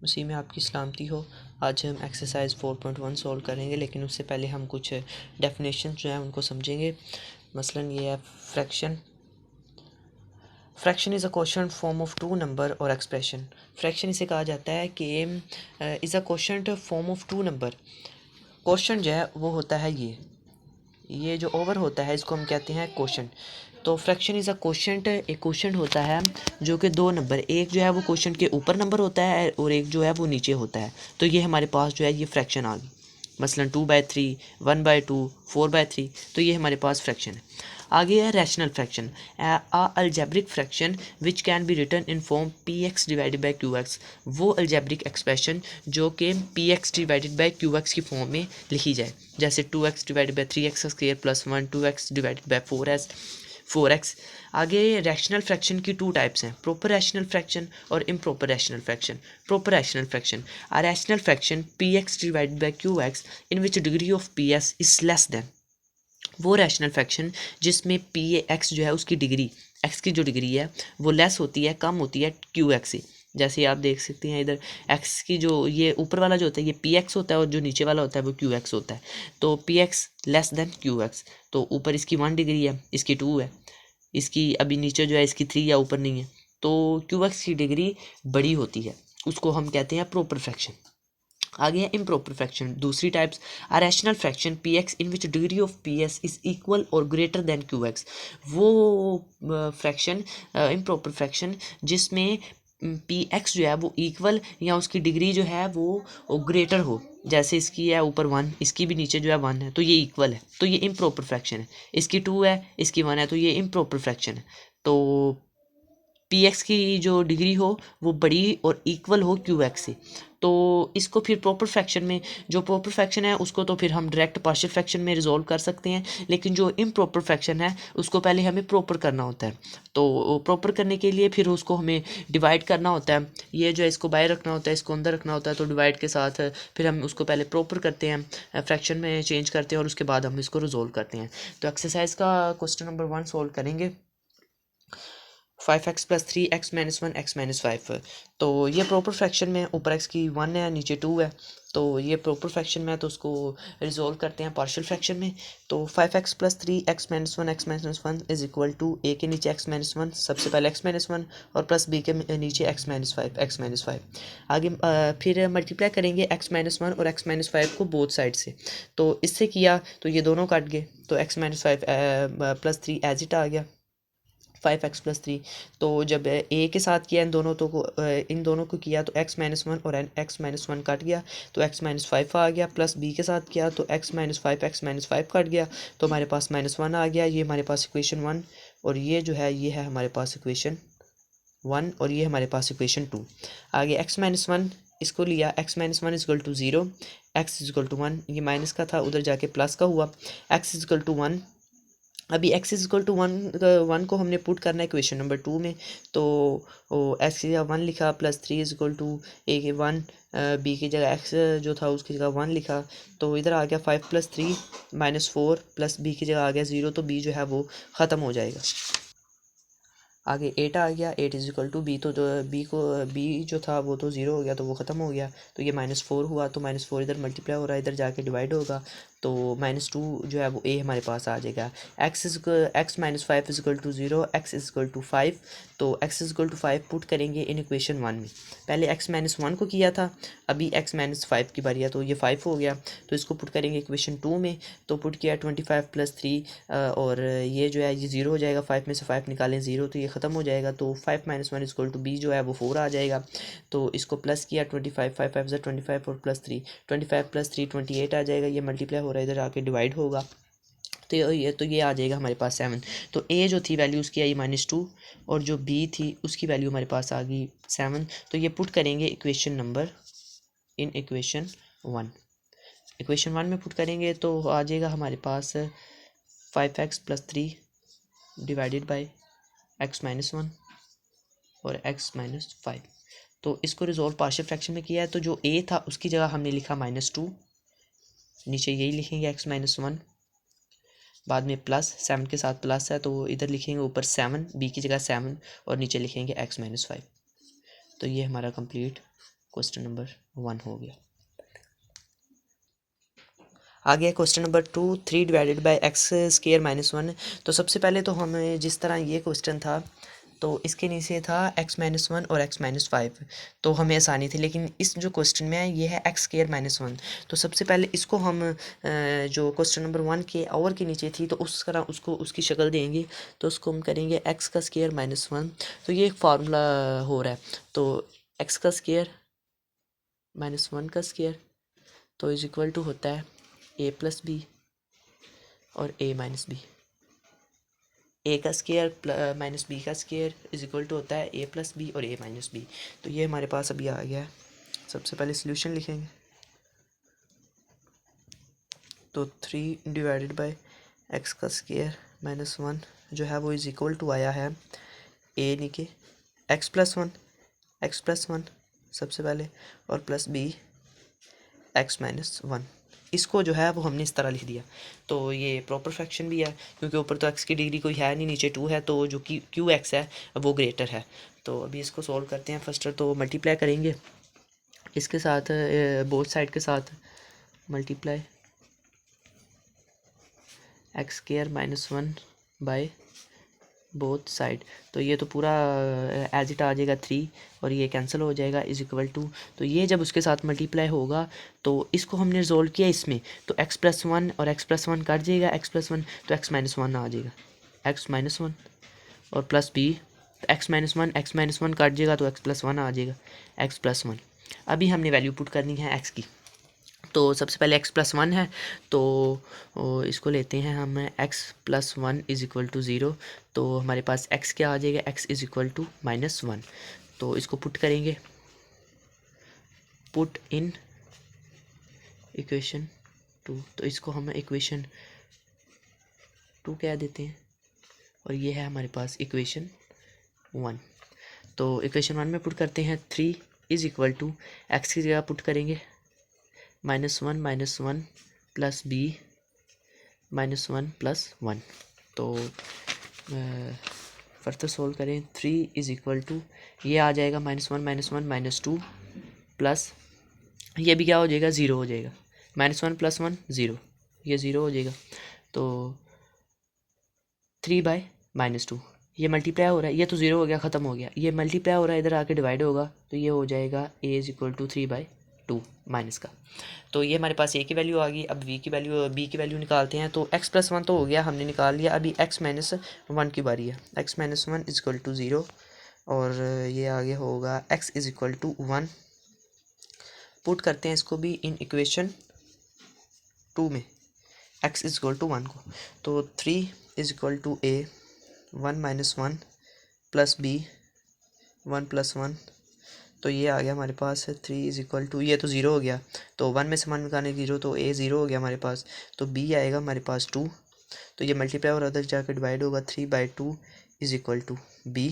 उसी में आपकी सलामती हो। आज हम एक्सरसाइज 4.1 सॉल्व करेंगे, लेकिन उससे पहले हम कुछ डेफिनेशन जो है उनको समझेंगे। मसलन ये है fraction. Fraction is a quotient form of two number और एक्सप्रेशन। फ्रैक्शन इसे कहा जाता है कि is a quotient form of two number. Quotient जो है वो होता है ये जो ओवर होता है इसको हम कहते हैं क्वोशंट। तो फ्रैक्शन इज़ अ क्वोशंट, एक क्वोशंट होता है जो कि दो नंबर, एक जो है वो क्वोशंट के ऊपर नंबर होता है और एक जो है वो नीचे होता है। तो ये हमारे पास जो है ये फ्रैक्शन आ गई। मसलन 2/3, 1/2, 4/3, तो ये हमारे पास फ्रैक्शन है। आगे है rational fraction, algebraic fraction which can be written in form px divided by qx। वो अलजेब्रिक एक्सप्रेशन जो कि px डिवाइडेड बाई qx की फॉर्म में लिखी जाए, जैसे 2x divided by 3x square plus 1, 2x divided by 4x। आगे rational fraction की टू टाइप्स हैं, प्रॉपर रैशनल फ्रैक्शन और improper rational fraction. Proper rational fraction, a rational fraction px divided by qx in which degree of ps is less than. वो rational fraction जिसमें p x जो है उसकी degree, x की जो degree है वो लेस होती है, कम होती है क्यू एक्स से। जैसे आप देख सकते हैं इधर एक्स की जो ये ऊपर वाला जो होता है ये पी एक्स होता है और जो नीचे वाला होता है वो क्यू एक्स होता है। तो P x less than q x, तो ऊपर इसकी 1 डिग्री है, इसकी 2 है, इसकी अभी नीचे जो है इसकी 3 या ऊपर नहीं है, तो क्यू एक्स की डिग्री बड़ी होती है, उसको हम कहते हैं प्रॉपर फ्रैक्शन। आगे है इम्प्रॉपर फ्रैक्शन, दूसरी types, a rational fraction p x in which degree of p s is equal और ग्रेटर देन क्यू एक्स। वो फ्रैक्शन इम्प्रॉपर फ्रैक्शन जिसमें पी एक्स जो है वो इक्वल या उसकी डिग्री जो है वो ग्रेटर हो, जैसे इसकी है ऊपर 1, इसकी भी नीचे जो है 1 है, तो ये इक्वल है, तो ये इम्प्रॉपर फ्रैक्शन है। इसकी 2 है, इसकी 1 है, तो ये इम्प्रॉपर फ्रैक्शन है। तो पी एक्स की जो डिग्री हो वो बड़ी और इक्वल हो क्यू एक्स से, तो इसको फिर प्रॉपर फ्रैक्शन में, जो प्रॉपर फ्रैक्शन है उसको तो फिर हम डायरेक्ट पार्शियल फ्रैक्शन में रिजॉल्व कर सकते हैं, लेकिन जो इम्प्रॉपर फ्रैक्शन है उसको पहले हमें प्रॉपर करना होता है। तो प्रॉपर करने के लिए फिर उसको हमें डिवाइड करना होता है, ये जो है इसको बाहर रखना होता है, इसको अंदर रखना होता है, तो डिवाइड के साथ फिर हम उसको पहले प्रॉपर करते हैं, फ्रैक्शन में चेंज करते हैं और उसके बाद हम इसको रिजॉल्व करते हैं। तो एक्सरसाइज का क्वेश्चन नंबर 1 सॉल्व करेंगे। 5x plus 3x minus 1 x minus 5। तो ये प्रॉपर फ्रैक्शन में ऊपर x की 1 है, नीचे 2 है, तो ये प्रॉपर फ्रैक्शन में है, तो उसको रिजॉल्व करते हैं पार्शियल फ्रैक्शन में। तो 5x plus 3x minus 1 x minus 1 is equal to a के नीचे x माइनस 1, सबसे पहले x माइनस 1 और प्लस b के नीचे x माइनस 5 x माइनस 5। आगे फिर मल्टीप्लाई करेंगे x माइनस 1 और x माइनस 5 को बोथ साइड से, तो इससे किया तो ये दोनों कट गए, तो x minus 5 plus 3 as it आ गया 5x प्लस 3। तो जब ए के साथ किया इन दोनों को किया तो x माइनस 1 और x माइनस 1 कट गया, तो x माइनस 5 आ गया, प्लस b के साथ किया तो x minus 5 x minus 5 cut गया, तो हमारे पास माइनस 1 आ गया। ये हमारे पास इक्वेशन 1, और ये जो है ये है हमारे पास इक्वेशन 1, और ये हमारे पास इक्वेशन 2। आगे x माइनस 1 इसको लिया, x minus 1 is equal to 0, x is equal to 1, ये माइनस का था उधर जाके प्लस का हुआ, x इजकल टू 1। अभी x इज इक्वल टू 1 को हमने पुट करना है इक्वेशन नंबर 2 में, तो x की जगह 1 लिखा, plus 3 is equal to a के 1, b की जगह x जो था उसकी जगह 1 लिखा, तो इधर आ गया 5 प्लस 3 माइनस 4, प्लस b की जगह आ गया 0, तो b जो है वो ख़त्म हो जाएगा। आगे 8 आ गया, 8 इज इक्वल टू बी, तो जो बी जो था वो तो 0 हो गया, तो वो ख़त्म हो गया, तो ये -4 हुआ, तो -4 इधर मल्टीप्लाई हो रहा है, इधर जाके डिवाइड होगा, तो -2 जो है वो a हमारे पास आ जाएगा। x minus 5 is equal to 0, x is equal to 5, तो x is equal to 5 put करेंगे इन इक्वेशन 1 में। पहले x माइनस 1 को किया था, अभी x माइनस 5 की बारी है, तो ये 5 हो गया, तो इसको पुट करेंगे इक्वेशन 2 में, तो पुट किया 25 प्लस 3, और ये जो है ये 0 हो जाएगा, 5 में से 5 निकालें 0, तो ये ख़त्म हो जाएगा, तो 5 माइनस 1 इक्वल टू b जो है वो 4 आ जाएगा। तो इसको प्लस किया 25, 5 5 25 और प्लस 3, 25 प्लस 3 28 आ जाएगा, ये मल्टीप्लाई हो रहा है, इधर आके डिवाइड होगा, तो ये आ जाएगा हमारे पास 7। तो a जो थी वैल्यू उसकी आई -2, और जो b थी उसकी वैल्यू हमारे पास आ गई 7। तो ये पुट करेंगे equation number in equation 1। Equation 1 में पुट करेंगे तो आ जाएगा हमारे पास 5x plus 3 divided by x minus 1 और x माइनस 5। तो इसको रिजॉल्व पार्शियल फ्रैक्शन में किया है, तो जो a था उसकी जगह हमने लिखा -2, नीचे यही लिखेंगे x माइनस 1, बाद में प्लस 7 के साथ प्लस है, तो इधर लिखेंगे ऊपर 7, b की जगह 7 और नीचे लिखेंगे x माइनस 5। तो ये हमारा कंप्लीट क्वेश्चन नंबर 1 हो गया। आ गया question number 2, 3 divided by x square minus 1। तो सबसे पहले तो हमें जिस तरह ये क्वेश्चन था तो इसके नीचे था x माइनस 1 और x माइनस 5, तो हमें आसानी थी। लेकिन इस जो क्वेश्चन में है ये है एक्स स्केयर माइनस 1। तो सबसे पहले इसको हम जो क्वेश्चन नंबर 1 के और के नीचे थी तो उस तरह उसको उसकी शक्ल देंगे। तो उसको हम करेंगे x का स्केयर माइनस 1। तो ये एक फार्मूला हो रहा है। तो x का स्केयर माइनस 1 का स्केयर तो इज इक्वल टू होता है a प्लस बी और a माइनस बी। ए का स्केयर माइनस बी का स्केयर इज इक्वल टू होता है a प्लस बी और a माइनस बी। तो ये हमारे पास अभी आ गया है। सबसे पहले सॉल्यूशन लिखेंगे। तो 3 डिवाइडेड बाय एक्स का स्केयर माइनस 1 जो है वो इज इक्वल टू आया है a नीचे x प्लस वन सबसे पहले और प्लस b x माइनस 1। इसको जो है वो हमने इस तरह लिख दिया। तो ये प्रॉपर फ्रैक्शन भी है क्योंकि ऊपर तो x की डिग्री कोई है नहीं, नीचे 2 है, तो जो कि क्यू एक्स है वो ग्रेटर है। तो अभी इसको सॉल्व करते हैं। फर्स्ट तो मल्टीप्लाई करेंगे इसके साथ, बोथ साइड के साथ multiply x square minus 1 by both side. तो ये तो पूरा एज इट आ जाएगा 3 और ये कैंसिल हो जाएगा इज इक्वल टू। तो ये जब उसके साथ मल्टीप्लाई होगा तो इसको हमने रिजोल्व किया इसमें, तो x प्लस 1 और x प्लस 1 कट जाएगा, x प्लस 1 तो x माइनस 1 आ जाएगा, x माइनस 1 और प्लस b तो x माइनस वन कट जाएगा तो x प्लस 1 आ जाएगा, x प्लस 1। अभी हमने वैल्यू पुट करनी है x की। तो सबसे पहले x प्लस 1 है तो इसको लेते हैं हम x plus 1 is equal to 0। तो हमारे पास x क्या आ जाएगा, x is equal to minus 1। तो इसको पुट करेंगे, पुट इन इक्वेशन 2। तो इसको हम इक्वेशन 2 कह देते हैं और ये है हमारे पास इक्वेशन 1। तो इक्वेशन 1 में पुट करते हैं 3 इज इक्वल टू एक्स की जगह पुट करेंगे minus one plus b minus 1 plus 1। तो फर्दर सोल्व करें 3 इज इक्वल टू ये आ जाएगा माइनस वन माइनस 2 प्लस ये भी क्या हो जाएगा, 0 हो जाएगा। माइनस 1 प्लस 1 0, ये 0 हो जाएगा। तो 3 बाय माइनस 2 ये मल्टीप्लाई हो रहा है, ये तो 0 हो गया, ख़त्म हो गया। ये मल्टीप्लाई हो रहा है, इधर आके डिवाइड होगा तो ये हो जाएगा a is equal to 3 by 2 minus का। तो ये हमारे पास a की वैल्यू आ गई। अब b की वैल्यू निकालते हैं। तो x प्लस 1 तो हो गया, हमने निकाल लिया। अभी x माइनस 1 की बारी है। x minus 1 is equal to 0 और ये आगे होगा x is equal to 1। Put करते हैं इसको भी इन इक्वेशन 2 में, x इज इक्वल टू 1 को। तो 3 is equal to a 1 minus 1 plus b 1 plus 1। तो ये आ गया हमारे पास 3 इज इक्वल टू, ये तो 0 हो गया तो 1 में से 1 निकालने 0, तो a 0 हो गया हमारे पास। तो b आएगा हमारे पास 2। तो ये मल्टीप्लाई और अदर जाकर डिवाइड होगा 3 by 2 is equal to b।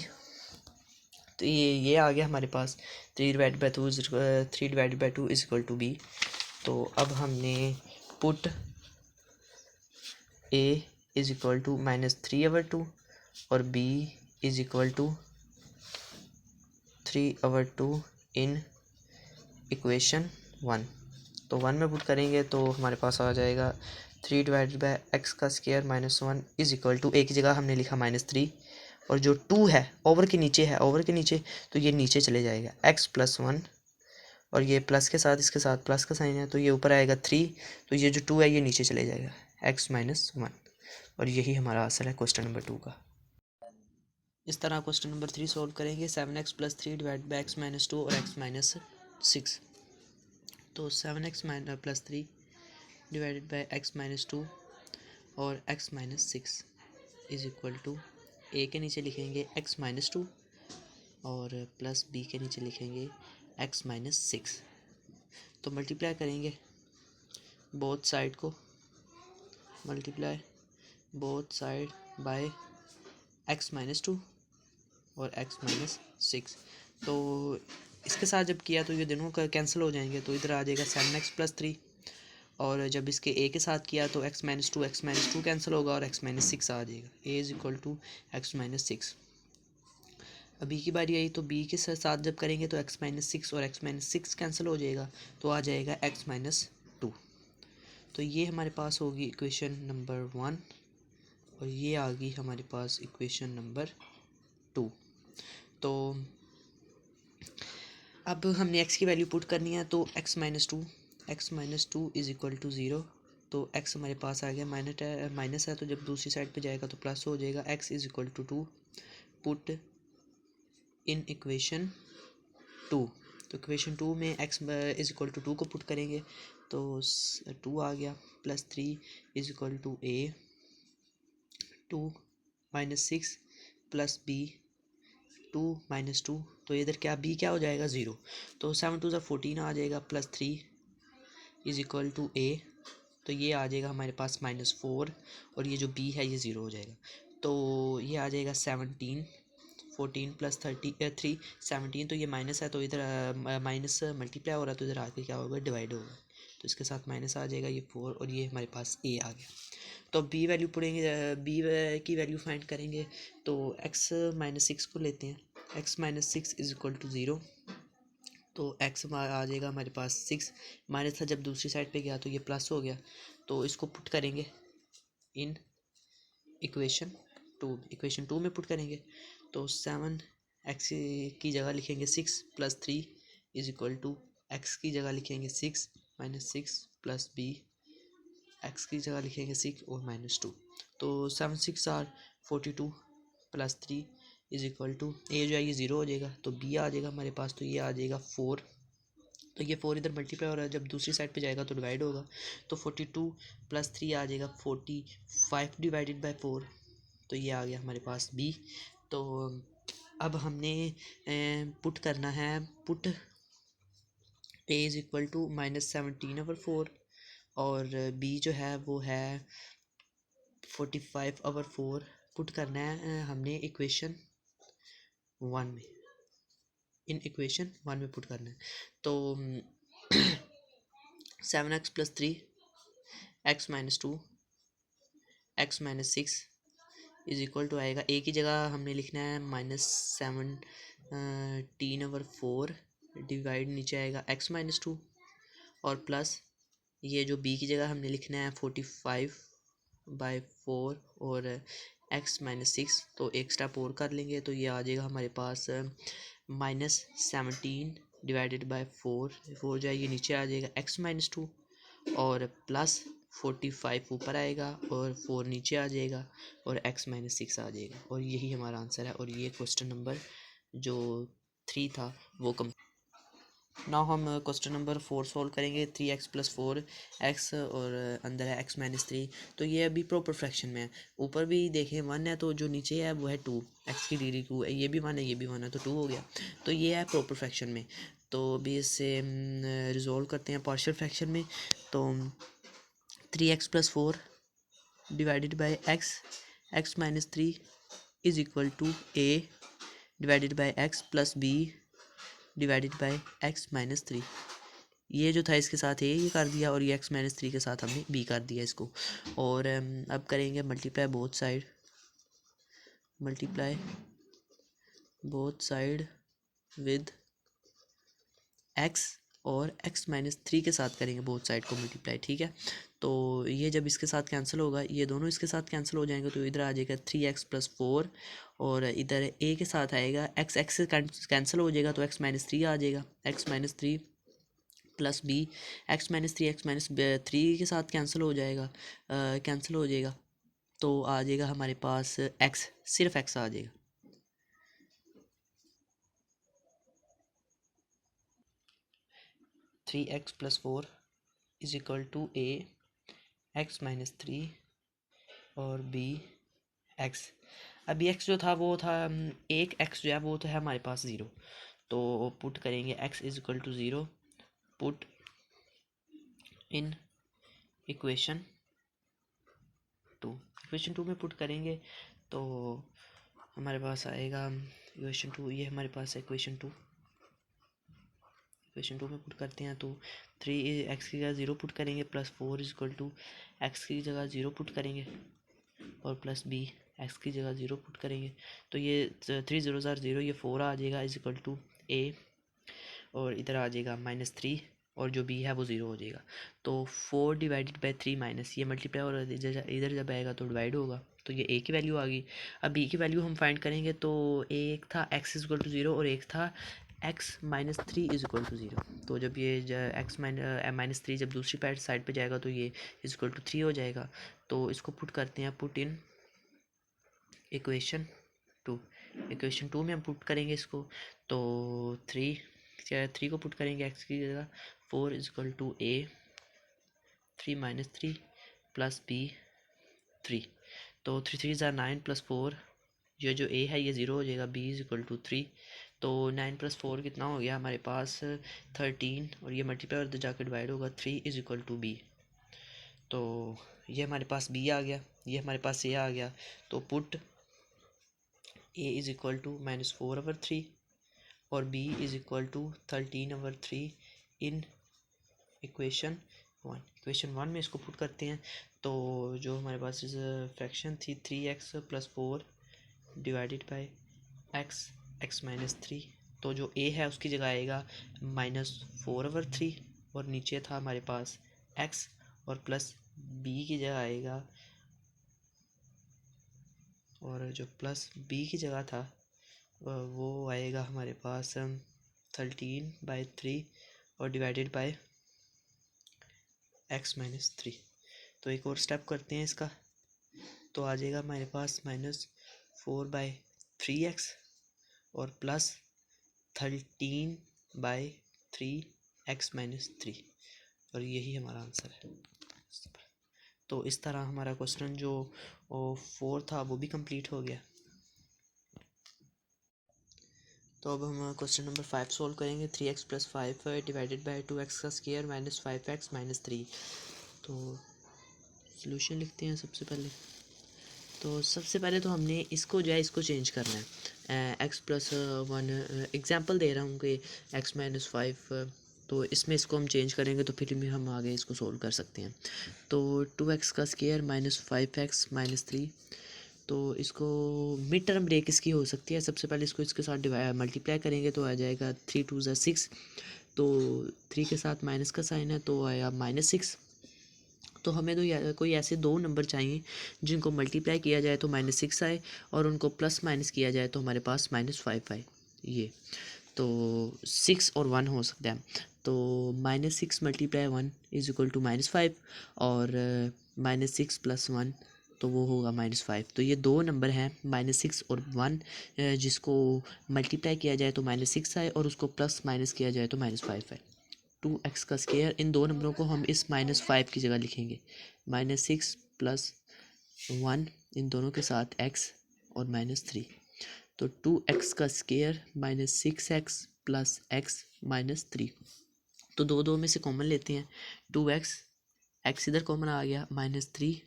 तो ये आ गया हमारे पास 3 divide by 2 is equal to b। तो अब हमने put a is equal to minus 3/2 और b is equal to 3/2 in equation 1। तो 1 में पुट करेंगे तो हमारे पास आ जाएगा 3 डिवाइडेड बाई एक्स का square minus 1 is equal to, एक की जगह हमने लिखा माइनस 3 और जो 2 है ओवर के नीचे है, ओवर के नीचे तो ये नीचे चले जाएगा x प्लस 1 और ये प्लस के साथ इसके साथ प्लस का साइन है तो ये ऊपर आएगा 3, तो ये जो 2 है ये नीचे चले जाएगा x माइनस 1। और यही हमारा आंसर है क्वेश्चन नंबर 2 का। इस तरह क्वेश्चन नंबर 3 सॉल्व करेंगे। 7x plus 3 divide by x minus 2 और x माइनस 6। तो 7x plus 3 divided by x minus 2 और x minus 6 is equal to a के नीचे लिखेंगे x माइनस 2 और प्लस b के नीचे लिखेंगे x माइनस 6। तो मल्टीप्लाई करेंगे बोथ साइड को, multiply both side by x minus 2 और x माइनस 6। तो इसके साथ जब किया तो ये दोनों का कैंसिल हो जाएंगे तो इधर आ जाएगा 7x प्लस 3 और जब इसके a के साथ किया तो x माइनस 2 कैंसिल होगा और x माइनस 6 आ जाएगा। a is equal to x minus 6। B की बारी आई तो बी के साथ जब करेंगे तो x-6 और x-6 कैंसिल हो जाएगा, तो आ जाएगा x-2। तो ये हमारे पास होगी इक्वेशन नंबर 1 और ये आ गई हमारे पास इक्वेशन नंबर 2। तो अब हमने x की वैल्यू पुट करनी है, तो x-2 इज़ इक्वल टू 0। तो x हमारे पास आ गया, माइनस है तो जब दूसरी साइड पे जाएगा तो प्लस हो जाएगा। x is equal to 2 put in equation 2। तो इक्वेशन 2 में x इज़ इक्वल टू 2 को पुट करेंगे तो 2 आ गया, plus 3 is equal to a 2 minus 6 plus b 2 minus 2। तो इधर क्या b क्या हो जाएगा 0। तो 7 2 14 आ जाएगा, plus 3 is equal to a। तो ये आ जाएगा हमारे पास -4 और ये जो b है ये 0 हो जाएगा। तो ये आ जाएगा 17 14 प्लस 3 17। तो ये माइनस है तो इधर माइनस मल्टीप्लाई हो रहा है तो इधर आके क्या होगा, डिवाइड होगा। तो इसके साथ माइनस आ जाएगा, ये 4 और ये हमारे पास a आ गया। तो अब बी वैल्यू पढ़ेंगे, बी की वैल्यू फाइंड करेंगे। तो x-6 को लेते हैं, x-6 इज़ इक्वल टू 0। तो x आ जाएगा हमारे पास 6, माइनस था जब दूसरी साइड पे गया तो ये प्लस हो गया। तो इसको पुट करेंगे इन इक्वेशन 2 में पुट करेंगे। तो 7 x की जगह लिखेंगे 6 plus 3 is equal to x की जगह लिखेंगे 6 माइनस 6 प्लस b x की जगह लिखेंगे 6 और -2। तो 7 6 are 42 plus 3 is equal to a जो है ये 0 हो जाएगा, तो b आ जाएगा हमारे पास, तो ये आ जाएगा 4। तो ये 4 इधर मल्टीप्लाई हो रहा है, जब दूसरी साइड पे जाएगा तो डिवाइड होगा। तो 42 प्लस 3 आ जाएगा 45 डिवाइडेड बाई 4। तो ये आ गया हमारे पास b। तो अब हमने पुट करना है, put a is equal to -17/4 और b जो है वो है 45/4 पुट करना है हमने इक्वेशन 1 में, इन इक्वेशन 1 में पुट करना है। तो 7x plus 3 x-2 x-6 is equal to आएगा, ए की जगह हमने लिखना है -17/4 डिवाइड नीचे आएगा x-2 और प्लस ये जो b की जगह हमने लिखना है 45/4 और x-6। तो एक स्टेप और कर लेंगे तो ये आ जाएगा हमारे पास -17 डिवाइडेड बाय 4 जाएगी नीचे आ जाएगा x-2 और प्लस 45 ऊपर आएगा और 4 नीचे आ जाएगा और x-6 आ जाएगा। और यही हमारा आंसर है और ये क्वेश्चन नंबर जो 3 था वो कम। नाउ हम क्वेश्चन नंबर 4 सॉल्व करेंगे। 3x प्लस 4 x और अंदर है x-3। तो ये अभी प्रॉपर फ्रैक्शन में है, ऊपर भी देखें 1 है तो जो नीचे है वो है 2, x की डिग्री 2 है, ये भी 1 है ये भी 1 है तो 2 हो गया। तो ये है प्रॉपर फ्रैक्शन में। तो अभी इससे रिजॉल्व करते हैं पार्शियल फ्रैक्शन में। तो 3x plus 4 divided by x-3 is equal to a divided by x plus b divided by x-3। ये जो था इसके साथ ये कर दिया और ये x-3 के साथ हमने b कर दिया इसको। और अब करेंगे multiply both side with x और x-3 के साथ करेंगे बोथ साइड को मल्टीप्लाई, ठीक है। तो ये जब इसके साथ कैंसिल होगा, ये दोनों इसके साथ कैंसिल हो जाएंगे तो इधर आ जाएगा 3x प्लस 4 और इधर a के साथ आएगा x से कैंसिल हो जाएगा तो x-3 आ जाएगा, x-3 प्लस b x-3 के साथ कैंसिल हो जाएगा तो आ जाएगा हमारे पास x, सिर्फ x आ जाएगा। 3x plus 4 is equal to a x-3 और b x। अभी x जो था वो था एक x जो है वो तो है हमारे पास 0, तो पुट करेंगे x is equal to 0 put in equation 2 में पुट करेंगे तो हमारे पास आएगा इक्वेशन 2। ये हमारे पास है इक्वेशन 2 में पुट करते हैं तो 3x की जगह 0 पुट करेंगे plus 4 is equal to x की जगह 0 पुट करेंगे और प्लस b एक्स की जगह 0 पुट करेंगे तो ये 3 0 0, ये 4 आ जाएगा इज इक्वल टू ए, और इधर आ जाएगा -3, और जो बी है वो 0 हो जाएगा। तो 4 डिवाइडेड बाई 3 माइनस, ये मल्टीप्लाई और इधर जब आएगा तो डिवाइड होगा, तो ये ए की वैल्यू आ गई। अब बी की वैल्यू हम फाइंड करेंगे, तो एक था x इज इक्वल टू 0 और एक था x -3 इज इक्वल टू 0। तो जब ये x -3 जब दूसरी साइड पे जाएगा तो ये इज इक्वल टू 3 हो जाएगा। तो इसको पुट करते हैं, पुट इन इक्वेशन 2। इक्वेशन 2 में हम पुट करेंगे इसको, तो 3 को पुट करेंगे x की जगह, 4 is equal to a 3 -3 plus b 3। तो 3 3 ज़ा 9 प्लस 4, ये जो a है ये 0 हो जाएगा, b इज इक्वल टू 3। तो 9 प्लस 4 कितना हो गया हमारे पास 13, और ये मल्टीप्लाई और जाकर डिवाइड होगा, 3 इज इक्वल टू b। तो ये हमारे पास b आ गया, ये हमारे पास a आ गया। तो put a is equal to -4/3 और b is equal to 13/3 in equation 1। Equation 1 में इसको पुट करते हैं, तो जो हमारे पास फ्रैक्शन थी 3x + 4 डिवाइडेड बाई x -3, तो जो a है उसकी जगह आएगा -4/3, और नीचे था हमारे पास x, और प्लस b की जगह आएगा, और जो प्लस b की जगह था वो आएगा हमारे पास 13/3 और डिवाइडेड बाय x -3। तो एक और स्टेप करते हैं इसका, तो आ जाएगा हमारे पास -4/3x और प्लस 13/3 x -3, और यही हमारा आंसर है। तो इस तरह हमारा क्वेश्चन जो 4 था वो भी कंप्लीट हो गया। तो अब हम क्वेश्चन नंबर 5 सोल्व करेंगे। 3x + 5 डिवाइडेड बाई 2x का स्क्वायर -5x -3। तो सॉल्यूशन लिखते हैं सबसे पहले। तो सबसे पहले तो हमने इसको जो है इसको चेंज करना है, x + 1 एग्जांपल दे रहा हूँ कि x - 5, तो इसमें इसको हम चेंज करेंगे तो फिर भी हम आगे इसको सोल्व कर सकते हैं। तो 2x का स्क्वायर -5x -3, तो इसको मिड टर्म ब्रेक इसकी हो सकती है। सबसे पहले इसको इसके साथ मल्टीप्लाई करेंगे तो आ जाएगा 3 2 ज़ा 6, तो 3 के साथ माइनस का साइन है तो आया -6। तो हमें तो कोई ऐसे दो नंबर चाहिए जिनको मल्टीप्लाई किया जाए तो -6 आए, और उनको प्लस माइनस किया जाए तो हमारे पास -5 आए। ये तो 6 और 1 हो सकता है। तो -6 × 1 इज इक्वल टू -5, और -6 + 1 तो वो होगा -5। तो ये दो नंबर हैं -6 और 1, जिसको मल्टीप्लाई किया जाए तो -6 आए और उसको प्लस माइनस किया जाए तो -5 आए। 2x का स्क्वायर, इन दो नंबरों को हम इस -5 की जगह लिखेंगे, -6 + 1 इन दोनों के साथ x और -3। तो 2x का स्क्वायर -6x + x -3। तो दो में से कॉमन लेते हैं, 2x, x इधर कॉमन आ गया, -3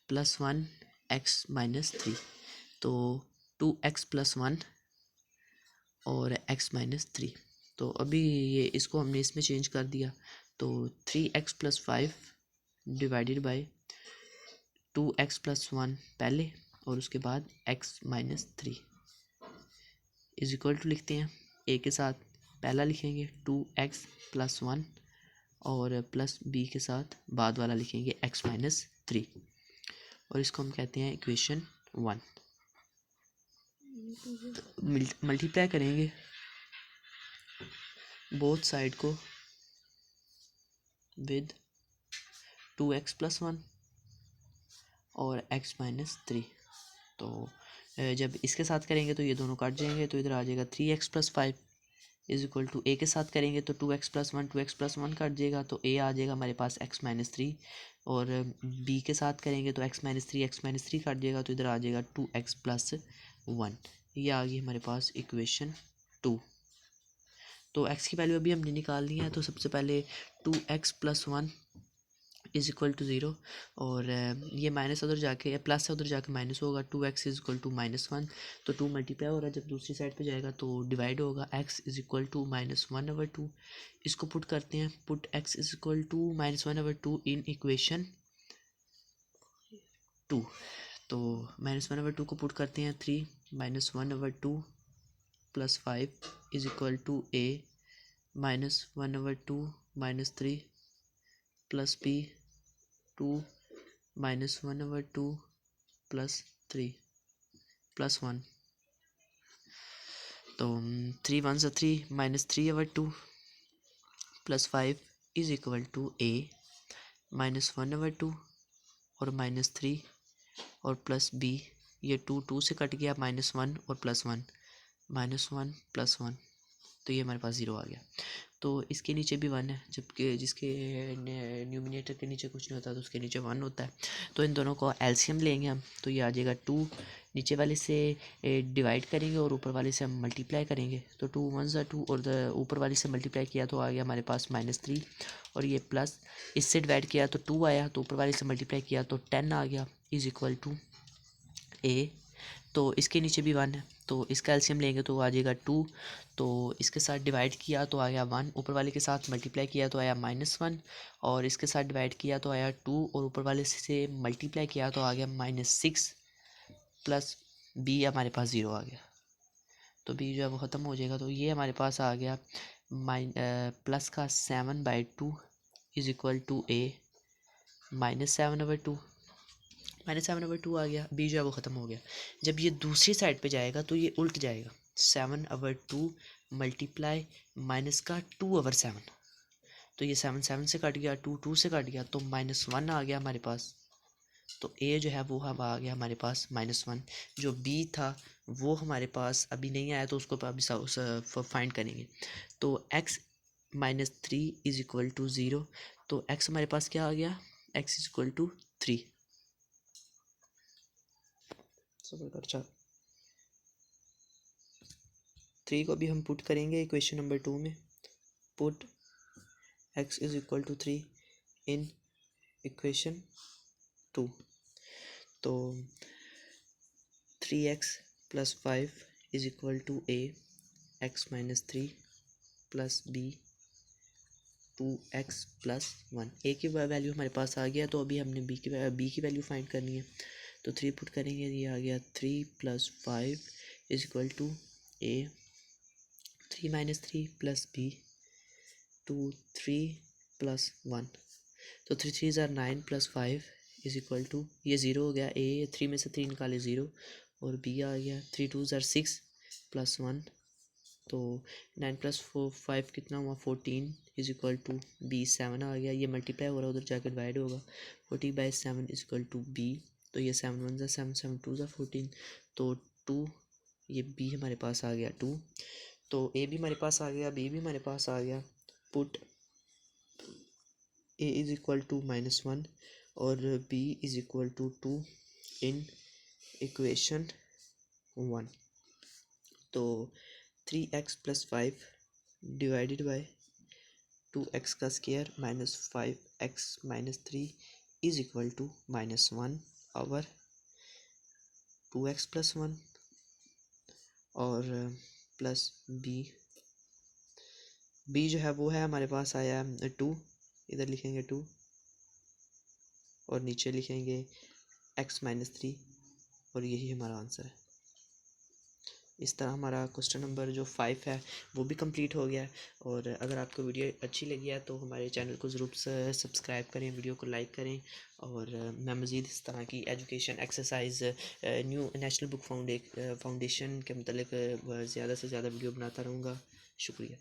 + 1 x -3। तो 2x + 1 और x -3। तो अभी ये इसको हमने इसमें चेंज कर दिया, तो 3x + 5 डिवाइडेड बाई 2x + 1 पहले, और उसके बाद x -3 इज इक्वल टू लिखते हैं, a के साथ पहला लिखेंगे 2x + 1, और प्लस b के साथ बाद वाला लिखेंगे x -3, और इसको हम कहते हैं इक्वेशन 1। मल्टीप्लाई करेंगे बोथ साइड को विद 2x + 1 और x -3। तो जब इसके साथ करेंगे तो ये दोनों काट जाएंगे, तो इधर आ जाएगा 3x + 5 is equal to, a के साथ करेंगे तो 2x + 1 2x + 1 काट जाएगा, तो a आ जाएगा हमारे पास x -3, और b के साथ करेंगे तो x -3 काट जाएगा, तो इधर आ जाएगा 2x + 1। ये आ गई हमारे पास इक्वेशन 2। तो x की वैल्यू अभी हमने निकालनी है, तो सबसे पहले 2x + 1 इज इक्वल टू 0, और ये माइनस उधर जाके प्लस है, उधर जाके माइनस होगा, 2x इज इक्वल टू -1। तो 2 मल्टीप्लाई हो रहा है, जब दूसरी साइड पे जाएगा तो डिवाइड होगा, x इज इक्वल टू -1/2। इसको पुट करते हैं, put x is equal to -1/2 in equation 2। तो -1/2 को पुट करते हैं 3 -1/2 + 5 is equal to a -1/2 -3 + b 2 -1/2 + 3 + 1। तो 3 1 ज़ा 3 -3/2 + 5 इज इक्वल टू a -1/2 और -3 और प्लस b, ये 2 2 से कट गया, -1 और +1 -1 +1, तो ये हमारे पास 0 आ गया। तो इसके नीचे भी 1 है, जबकि जिसके न्यूमिनेटर के नीचे कुछ नहीं होता तो उसके नीचे 1 होता है। तो इन दोनों को एलसीएम लेंगे हम, तो ये आ जाएगा 2 नीचे वाले से डिवाइड करेंगे और ऊपर वाले से हम मल्टीप्लाई करेंगे। तो 2 1 ज़ा 2 और ऊपर वाले से मल्टीप्लाई किया तो आ गया हमारे पास -3 और ये प्लस, इससे डिवाइड किया तो 2 आया, तो ऊपर वाले से मल्टीप्लाई किया तो 10 आ गया इज इक्वल टू a। तो इसके नीचे भी 1 है, तो इसका एलसीएम लेंगे तो आ जाएगा 2, तो इसके साथ डिवाइड किया तो आ गया 1, ऊपर वाले के साथ मल्टीप्लाई किया तो आया -1 और इसके साथ डिवाइड किया तो आया 2 और ऊपर वाले से मल्टीप्लाई किया तो आ गया -6 प्लस b हमारे पास 0 आ गया। तो b जो है वो ख़त्म हो जाएगा, तो ये हमारे पास आ गया प्लस का 7/2 इज इक्वल टू a -7/2 -7/2 आ गया, b जो है वो ख़त्म हो गया। जब ये दूसरी साइड पे जाएगा तो ये उल्ट जाएगा, 7/2 मल्टीप्लाई माइनस का 2/7, तो ये 7 7 से कट गया, 2 2 से कट गया, तो -1 आ गया हमारे पास। तो a जो है वो अब आ गया हमारे पास -1। जो b था वो हमारे पास अभी नहीं आया, तो उसको अभी फाइंड करेंगे। तो x -3 इज इक्वल टू 0, तो x हमारे पास क्या आ गया, x इज इक्वल टू 3। अच्छा, 3 को भी हम पुट करेंगे इक्वेशन नंबर 2 में। Put x is equal to 3 in equation 2। तो 3x + 5 is equal to a x - 3 plus b 2x + 1। a की वैल्यू हमारे पास आ गया, तो अभी हमने b की वैल्यू फाइंड करनी है। तो 3 पुट करेंगे, ये आ गया 3 + 5 is equal to a 3 - 3 plus b 2 3 + 1। तो 3 3 ज़ार 9 + 5 इज इक्वल टू, ये 0 हो गया, a 3 में से 3 निकाले 0 और b आ गया 3 2 ज़ार 6 + 1, तो 9 + 4 5 कितना हुआ 14 इज इक्वल टू b 7 आ गया। ये मल्टीप्लाई हो रहा है, उधर जाकर डिवाइड होगा, 40/7 इज इक्वल टू b। तो ये 7 1 ज़ार 7 7 2 ज़ार 14, तो 2, ये b हमारे पास आ गया 2। तो a भी हमारे पास आ गया, b भी हमारे पास आ गया। Put a is equal to -1 और b is equal to 2 in equation 1। तो 3x + 5 डिवाइडेड बाय 2x का square -5x - 3 is equal to -1 over 2x + 1 और प्लस b जो है वो है हमारे पास आया 2, इधर लिखेंगे 2 और नीचे लिखेंगे x - 3 और यही हमारा आंसर है। इस तरह हमारा क्वेश्चन नंबर जो 5 है वो भी कंप्लीट हो गया है। और अगर आपको वीडियो अच्छी लगी है तो हमारे चैनल को ज़रूर सब्सक्राइब करें, वीडियो को लाइक करें। और मैं मज़ीद इस तरह की education exercise new national book foundation के मतलब ज़्यादा से ज़्यादा वीडियो बनाता रहूँगा। शुक्रिया।